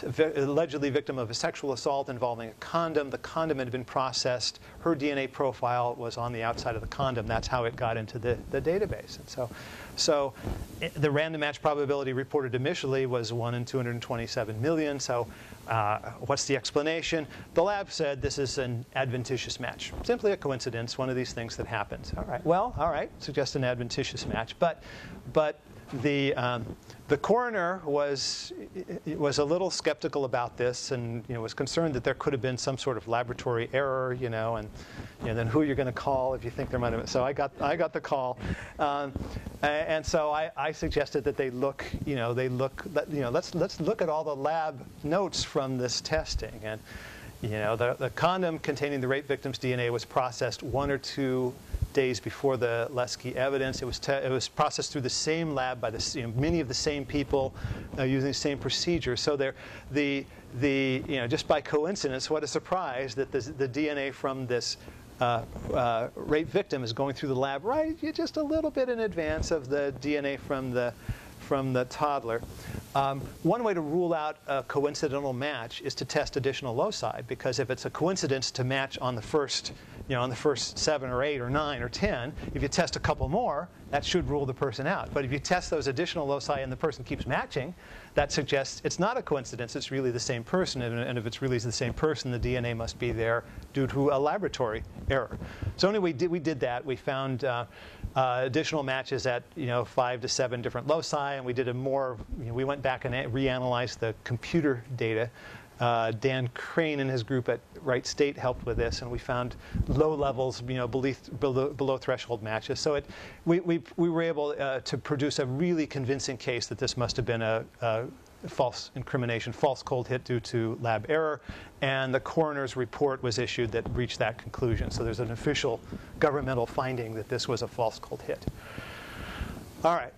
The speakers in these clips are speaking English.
allegedly victim of a sexual assault involving a condom. The condom had been processed. Her DNA profile was on the outside of the condom. That's how it got into the database. And so the random match probability reported initially was 1 in 227 million. So what's the explanation? The lab said this is an adventitious match. Simply a coincidence, one of these things that happens. All right, well, all right, suggest an adventitious match. But the coroner was a little skeptical about this, and was concerned that there could have been some sort of laboratory error, and then who you're going to call if you think there might have been. So I got the call, and so I suggested that they look, let's look at all the lab notes from this testing, and the condom containing the rape victim's DNA was processed 1 or 2 days before the Lesky evidence. It was processed through the same lab by many of the same people using the same procedure. So just by coincidence, what a surprise that the DNA from this rape victim is going through the lab right just a little bit in advance of the DNA from the toddler. One way to rule out a coincidental match is to test additional loci, because if it's a coincidence to match on the first 7 or 8 or 9 or 10, if you test a couple more, that should rule the person out. But if you test those additional loci and the person keeps matching, that suggests it's not a coincidence, it's really the same person. And if it's really the same person, the DNA must be there due to a laboratory error. So anyway, we did that. We found additional matches at 5 to 7 different loci, and we did we went back and reanalyzed the computer data. Dan Crane and his group at Wright State helped with this, and we found low levels, below threshold matches. So we were able to produce a really convincing case that this must have been a false incrimination, false cold hit due to lab error, and the coroner's report was issued that reached that conclusion. So there's an official governmental finding that this was a false cold hit. All right,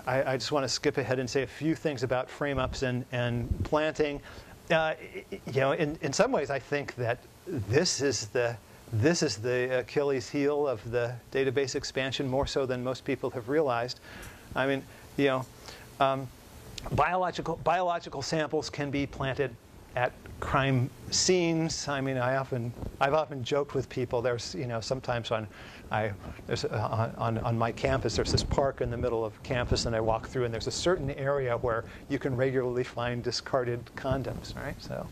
I just want to skip ahead and say a few things about frame-ups and planting. In some ways, I think that this is the Achilles heel of the database expansion, more so than most people have realized. I mean, biological samples can be planted at crime scenes. I mean, I've often joked with people. There's, sometimes on my campus, there's this park in the middle of campus, and I walk through, and there's a certain area where you can regularly find discarded condoms, right? So,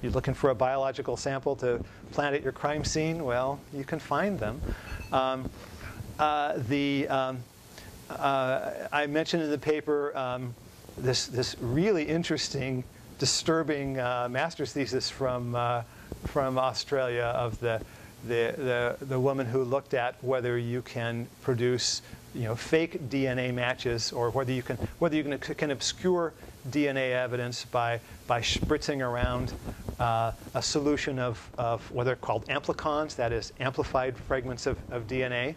you're looking for a biological sample to plant at your crime scene. Well, you can find them. I mentioned in the paper this really interesting, disturbing master's thesis from Australia of the woman who looked at whether you can produce fake DNA matches, or whether you can obscure DNA evidence by spritzing around a solution of what they're called amplicons, that is amplified fragments of DNA.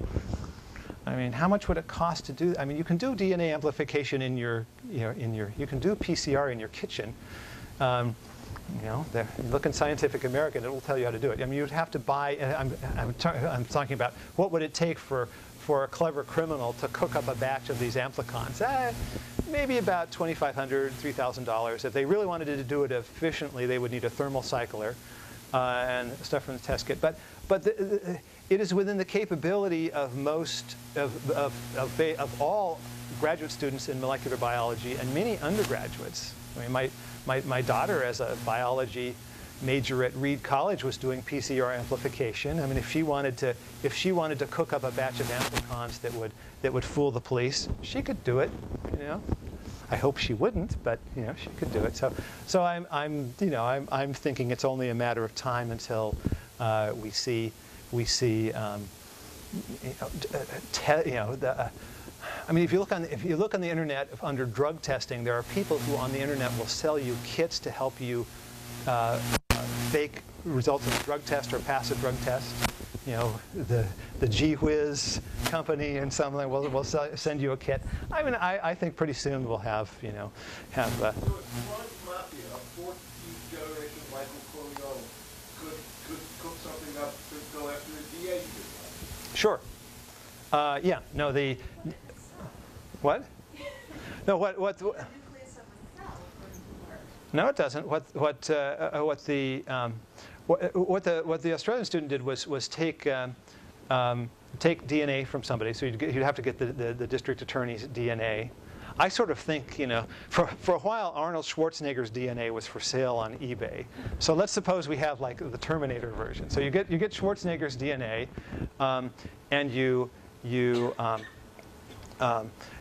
I mean, how much would it cost to do? I mean, you can do DNA amplification you can do PCR in your kitchen. Look in Scientific American, it will tell you how to do it. I mean, you'd have to buy, I'm talking about what would it take for a clever criminal to cook up a batch of these amplicons? Maybe about $2,500, $3,000. If they really wanted to do it efficiently, they would need a thermal cycler and stuff from the test kit. But it is within the capability of most of all graduate students in molecular biology and many undergraduates. I mean, my daughter, as a biology major at Reed College, was doing PCR amplification. I mean, if she wanted to cook up a batch of amplicons that would fool the police, she could do it. I hope she wouldn't, but she could do it. So I'm thinking it's only a matter of time until we see. I mean, if you look on the internet under drug testing, there are people who on the internet will sell you kits to help you fake results of a drug test or pass a drug test. The Gee Whiz company and something will send you a kit. I mean, I think pretty soon we'll have So it's Mafia, a fourth generation Michael Corleone could cook something up to go after the DA. Sure. Yeah. No. What? No. What? No, it doesn't. What the Australian student did was take DNA from somebody. So you'd have to get the district attorney's DNA. I sort of think, for a while, Arnold Schwarzenegger's DNA was for sale on eBay. So let's suppose we have like the Terminator version. So you get Schwarzenegger's DNA, and you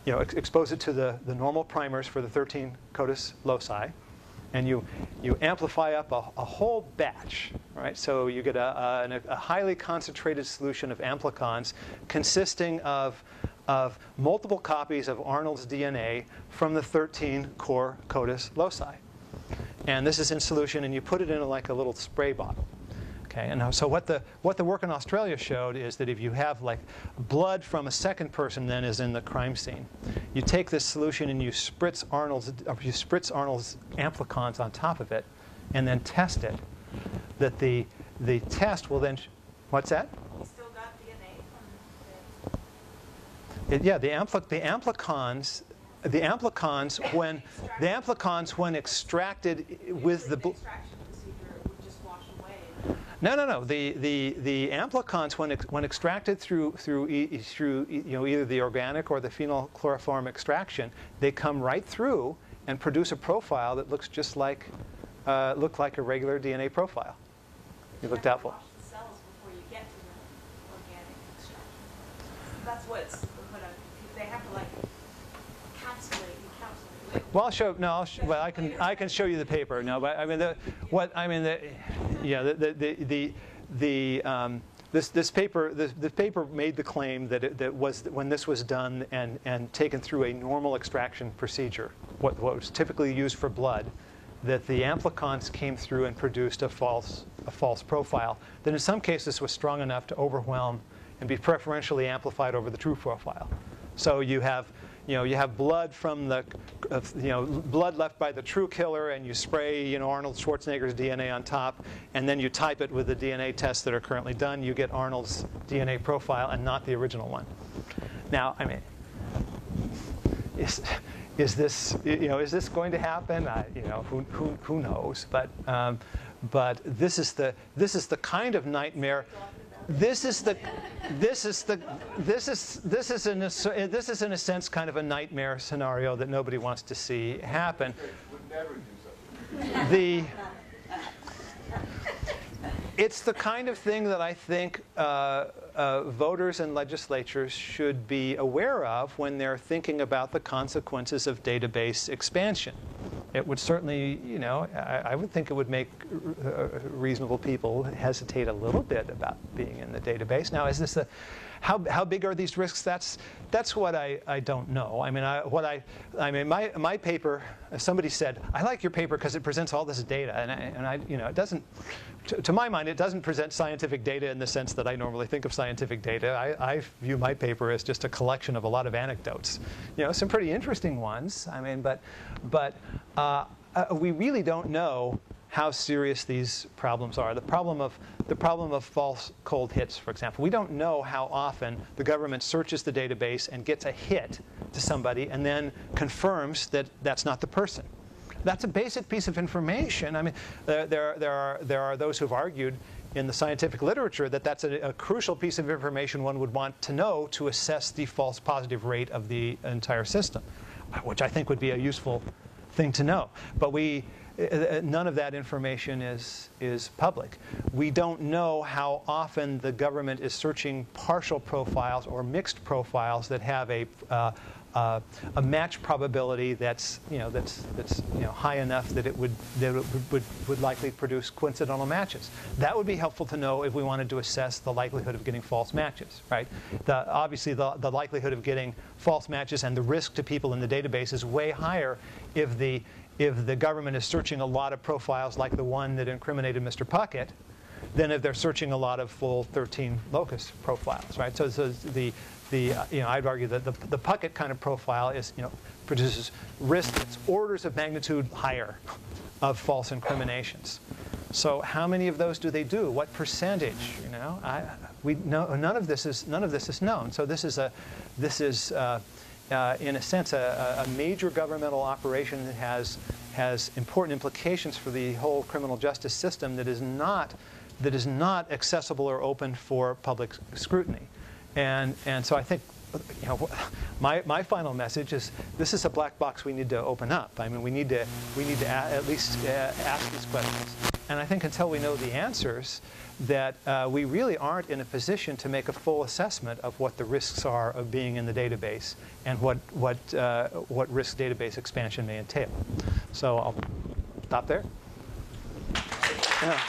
expose it to the normal primers for the 13 CODIS loci, and you amplify up a whole batch, right? So you get a highly concentrated solution of amplicons consisting of multiple copies of Arnold's DNA from the 13 core CODIS loci. And this is in solution, and you put it in like a little spray bottle. Okay, and so what the work in Australia showed is that if you have like blood from a second person then is in the crime scene, you take this solution and you spritz Arnold's amplicons on top of it, and then test it. That the test will then what's that? You still got DNA from Yeah, the amplicons when extracted with the extraction procedure would just wash away. No. The amplicons when extracted through either the organic or the phenylchloroform extraction, they come right through and produce a profile that looks just like a regular DNA profile. You look doubtful. Wash the cells before you get to the organic extraction. That's what's they have to like encapsulate. Well, I'll show. No, well, I can show you the paper. No, but I mean this paper made the claim that when this was done and taken through a normal extraction procedure, what was typically used for blood, that the amplicons came through and produced a false profile that in some cases was strong enough to overwhelm and be preferentially amplified over the true profile. So you have blood from the blood left by the true killer, and you spray Arnold Schwarzenegger's DNA on top, and then you type it with the DNA tests that are currently done. You get Arnold's DNA profile and not the original one. Now, I mean, is this going to happen? Who knows? But this is the kind of nightmare. This is in a sense kind of a nightmare scenario that nobody wants to see happen. Would never do something. It's the kind of thing that I think voters and legislatures should be aware of when they're thinking about the consequences of database expansion. It would certainly, I would think it would make reasonable people hesitate a little bit about being in the database. Now, is this how big are these risks? That's what I don't know. I mean, my paper. Somebody said, I like your paper because it presents all this data, and it doesn't. To my mind, it doesn't present scientific data in the sense that I normally think of scientific data. I view my paper as just a collection of a lot of anecdotes. Some pretty interesting ones. I mean, but we really don't know how serious these problems are. The problem of false cold hits, for example. We don't know how often the government searches the database and gets a hit to somebody and then confirms that that's not the person. That's a basic piece of information. I mean, there are those who've argued in the scientific literature that that's a crucial piece of information one would want to know to assess the false positive rate of the entire system, which I think would be a useful thing to know. But none of that information is public. We don't know how often the government is searching partial profiles or mixed profiles that have a match probability that's high enough that it would likely produce coincidental matches. That would be helpful to know if we wanted to assess the likelihood of getting false matches, right? Obviously, the likelihood of getting false matches and the risk to people in the database is way higher if the government is searching a lot of profiles like the one that incriminated Mr. Puckett than if they're searching a lot of full 13 locus profiles, right? So I'd argue that the Puckett kind of profile produces risk that's orders of magnitude higher of false incriminations. So how many of those do they do? What percentage? None of this is known. So this is in a sense a major governmental operation that has has important implications for the whole criminal justice system that is not accessible or open for public scrutiny. And so I think, you know, my final message is this is a black box we need to open up. I mean, we need to at least ask these questions. And I think until we know the answers, that we really aren't in a position to make a full assessment of what the risks are of being in the database and what risk database expansion may entail. So I'll stop there. Yeah.